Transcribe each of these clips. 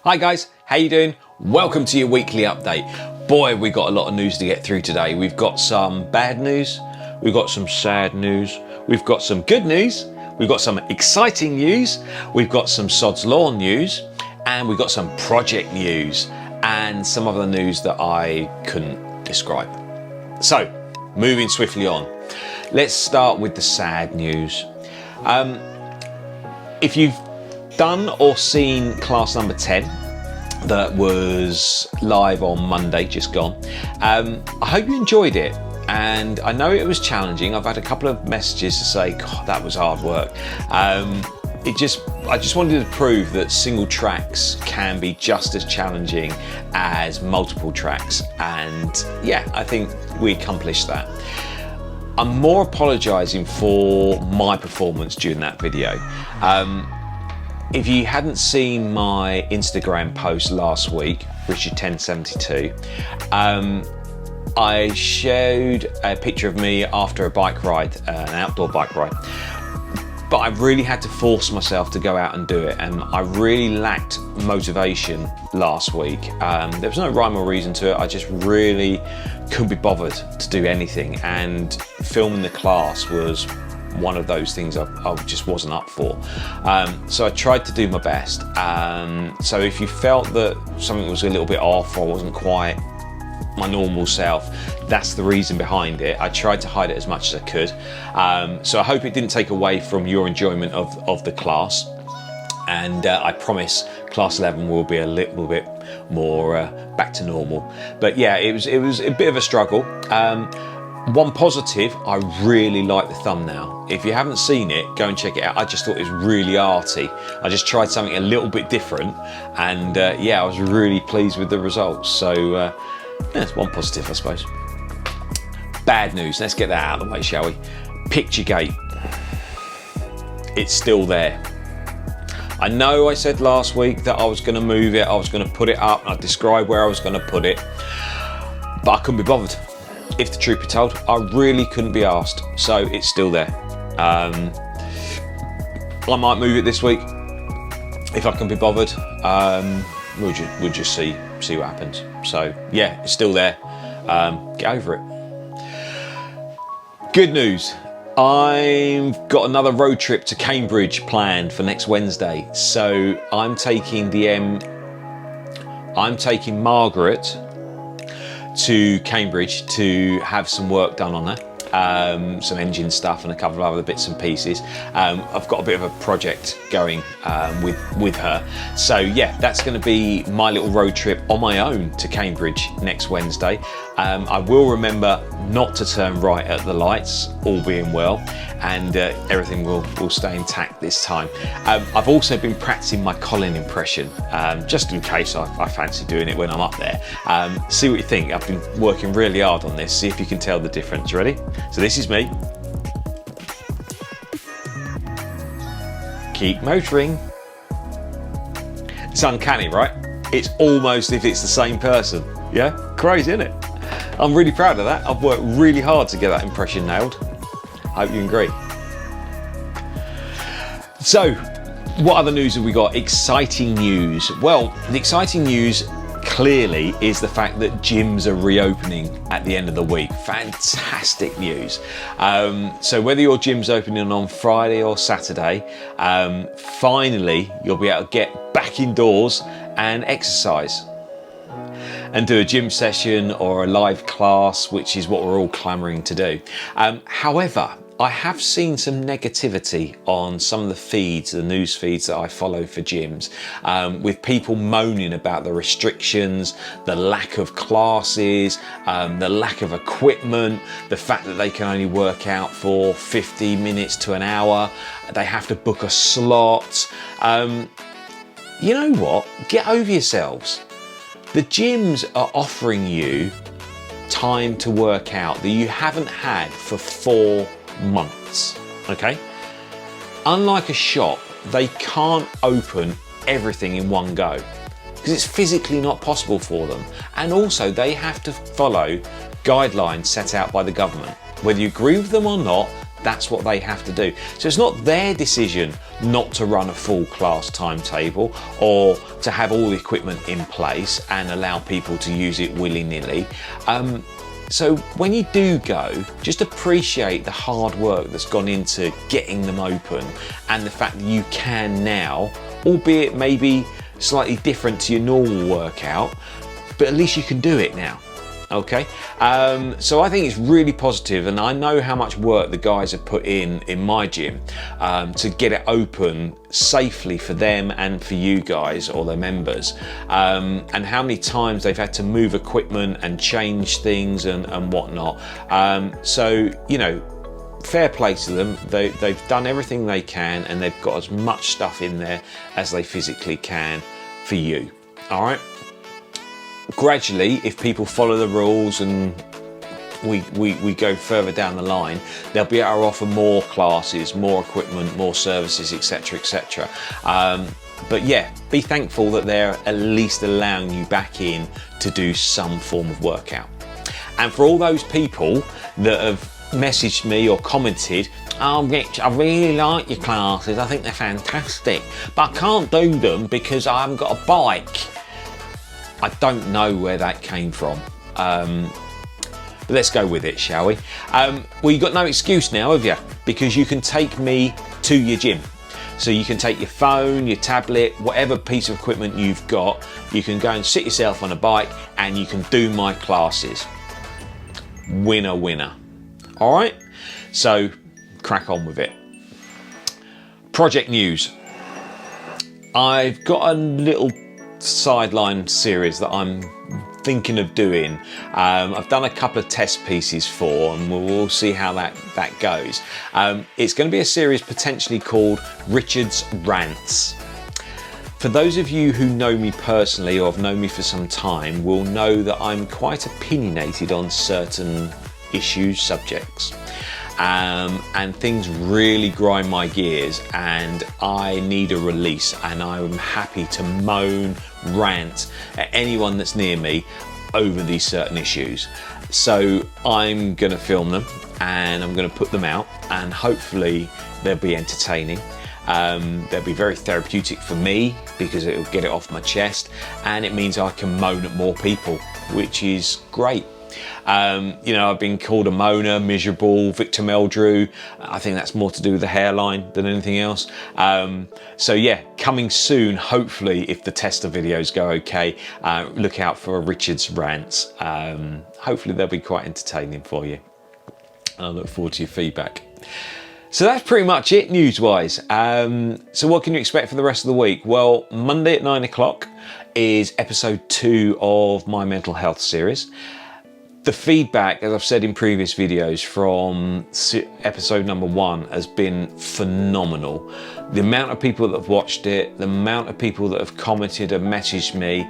Hi guys, how you doing? Welcome to your weekly update. Boy, we got a lot of news to get through today. We've got some bad news, we've got some sad news, we've got some good news, we've got some exciting news, we've got some Sod's Law news, and we've got some project news, and some other news that I couldn't describe. So, moving swiftly on. Let's start with the sad news. If you've done or seen class number 10 that was live on Monday, just gone, I hope you enjoyed it. And I know it was challenging. I've had a couple of messages to say, God, that was hard work. I just wanted to prove that single tracks can be just as challenging as multiple tracks. And yeah, I think we accomplished that. I'm more apologising for my performance during that video. If you hadn't seen my Instagram post last week, Richard1072, I showed a picture of me after a bike ride, an outdoor bike ride. But I really had to force myself to go out and do it, and I really lacked motivation last week. There was no rhyme or reason to it. I just really couldn't be bothered to do anything, and filming the class was one of those things I just wasn't up for. So I tried to do my best. So if you felt that something was a little bit off or wasn't quite my normal self, that's the reason behind it. I tried to hide it as much as I could. So I hope it didn't take away from your enjoyment of the class. And I promise class 11 will be a little bit more back to normal. But yeah, it was a bit of a struggle. One positive, I really like the thumbnail. If you haven't seen it, go and check it out. I just thought it was really arty. I just tried something a little bit different, and yeah, I was really pleased with the results. So yeah, it's one positive, I suppose. Bad news, let's get that out of the way, shall we? Picturegate. It's still there. I know I said last week that I was going to move it, I was going to put it up, and I described where I was going to put it, but I couldn't be bothered. If the truth be told, I really couldn't be asked, so it's still there. I might move it this week if I can be bothered. We'll just see what happens. So yeah, it's still there. Get over it. Good news. I've got another road trip to Cambridge planned for next Wednesday. So I'm taking Margaret to Cambridge to have some work done on her, some engine stuff and a couple of other bits and pieces. I've got a bit of a project going with her, so yeah, that's going to be my little road trip on my own to Cambridge next Wednesday. I will remember not to turn right at the lights, all being well, and everything will stay intact this time. I've also been practicing my Colin impression, just in case I fancy doing it when I'm up there. See what you think. I've been working really hard on this, see if you can tell the difference. Ready? So this is me. Keep motoring. It's uncanny, right? It's almost if it's the same person. Yeah? Crazy, isn't it? I'm really proud of that. I've worked really hard to get that impression nailed. I hope you agree. So, what other news have we got? Exciting news. Well, the exciting news clearly is the fact that gyms are reopening at the end of the week. Fantastic news. So whether your gym's opening on Friday or Saturday, finally you'll be able to get back indoors and exercise and do a gym session or a live class, which is what we're all clamoring to do. However, I have seen some negativity on some of the feeds, the news feeds that I follow for gyms, with people moaning about the restrictions, the lack of classes, the lack of equipment, the fact that they can only work out for 50 minutes to an hour, they have to book a slot. You know what? Get over yourselves. The gyms are offering you time to work out that you haven't had for 4 months, okay? Unlike a shop, they can't open everything in one go because it's physically not possible for them. And also they have to follow guidelines set out by the government. Whether you agree with them or not, That's what they have to do. So it's not their decision not to run a full class timetable or to have all the equipment in place and allow people to use it willy-nilly. So when you do go, just appreciate the hard work that's gone into getting them open and the fact that you can now, albeit maybe slightly different to your normal workout, but at least you can do it now. Okay, so I think it's really positive, and I know how much work the guys have put in my gym to get it open safely for them and for you guys or their members, and how many times they've had to move equipment and change things and whatnot. So, you know, fair play to them. They've done everything they can, and they've got as much stuff in there as they physically can for you. All right. Gradually, if people follow the rules and we go further down the line, they'll be able to offer more classes, more equipment, more services, etc., etc. But yeah, be thankful that they're at least allowing you back in to do some form of workout. And for all those people that have messaged me or commented, "Oh Rich, I really like your classes, I think they're fantastic, but I can't do them because I haven't got a bike." I don't know where that came from, but let's go with it, shall we? Well, you've got no excuse now, have you? Because you can take me to your gym. So you can take your phone, your tablet, whatever piece of equipment you've got, you can go and sit yourself on a bike and you can do my classes. Winner, winner. All right? So crack on with it. Project news. I've got a little sideline series that I'm thinking of doing. I've done a couple of test pieces for, and we'll see how that goes. It's going to be a series potentially called Richard's Rants. For those of you who know me personally or have known me for some time will know that I'm quite opinionated on certain issues, subjects. And things really grind my gears and I need a release, and I'm happy to moan, rant at anyone that's near me over these certain issues. So I'm going to film them and I'm going to put them out, and hopefully they'll be entertaining. They'll be very therapeutic for me because it'll get it off my chest, and it means I can moan at more people, which is great. You know, I've been called a moaner, miserable, Victor Meldrew. I think that's more to do with the hairline than anything else. So yeah, coming soon, hopefully, if the tester videos go okay, look out for Richard's Rants. Hopefully they'll be quite entertaining for you. I look forward to your feedback. So that's pretty much it news-wise. So what can you expect for the rest of the week? Well, Monday at 9 o'clock is episode 2 of my mental health series. The feedback, as I've said in previous videos, from episode number 1 has been phenomenal. The amount of people that have watched it, the amount of people that have commented and messaged me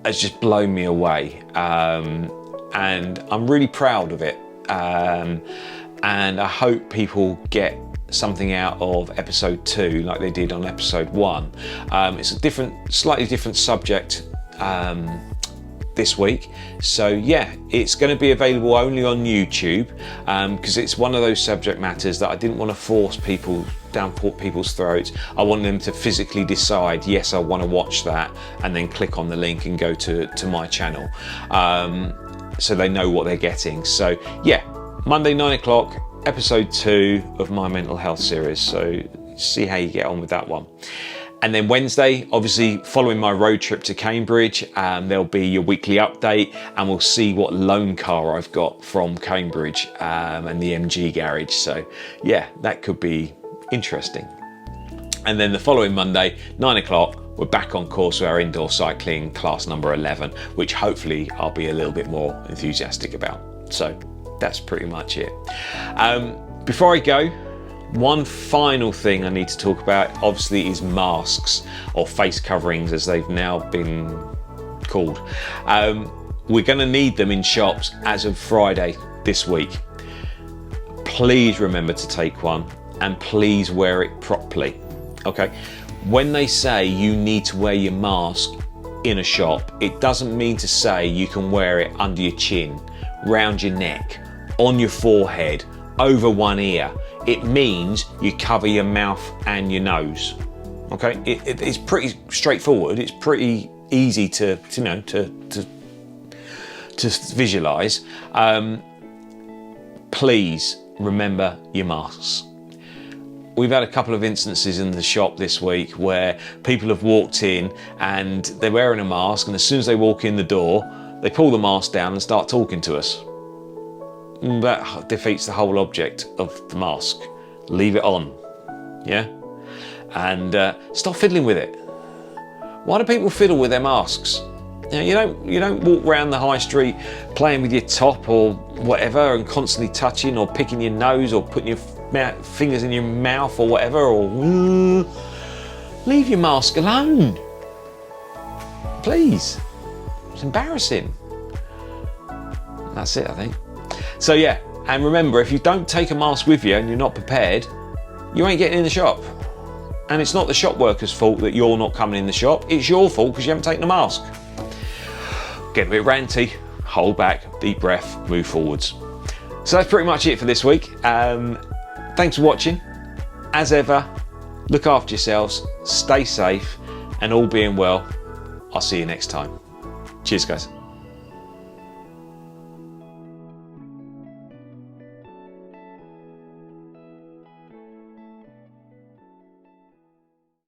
has just blown me away. And I'm really proud of it. And I hope people get something out of episode 2 like they did on episode 1. It's a slightly different subject this week, so yeah, it's going to be available only on YouTube because it's one of those subject matters that I didn't want to force people down people's throats. I want them to physically decide, yes, I want to watch that, and then click on the link and go to my channel, so they know what they're getting. So yeah, Monday 9 o'clock, episode 2 of my mental health series, so see how you get on with that one. And then Wednesday, obviously following my road trip to Cambridge, there'll be your weekly update, and we'll see what loan car I've got from Cambridge and the MG garage. So yeah, that could be interesting. And then the following Monday, 9 o'clock, we're back on course with our indoor cycling class number 11, which hopefully I'll be a little bit more enthusiastic about. So that's pretty much it. Before I go, one final thing I need to talk about, obviously, is masks, or face coverings as they've now been called. We're going to need them in shops as of Friday this week. Please remember to take one, and please wear it properly. Okay, when they say you need to wear your mask in a shop, it doesn't mean to say you can wear it under your chin, round your neck, on your forehead, over one ear. It means you cover your mouth and your nose. Okay, it's pretty straightforward. It's pretty easy to visualize. Please remember your masks. We've had a couple of instances in the shop this week where people have walked in and they're wearing a mask, and as soon as they walk in the door, they pull the mask down and start talking to us. That defeats the whole object of the mask. Leave it on, yeah? And stop fiddling with it. Why do people fiddle with their masks? You don't walk around the high street playing with your top or whatever and constantly touching or picking your nose or putting your fingers in your mouth or whatever, or leave your mask alone, please. It's embarrassing. That's it, I think. So yeah, and remember, if you don't take a mask with you and you're not prepared, you ain't getting in the shop. And it's not the shop worker's fault that you're not coming in the shop. It's your fault because you haven't taken a mask. Get a bit ranty, hold back, deep breath, move forwards. So that's pretty much it for this week. Thanks for watching. As ever, look after yourselves, stay safe, and all being well, I'll see you next time. Cheers, guys.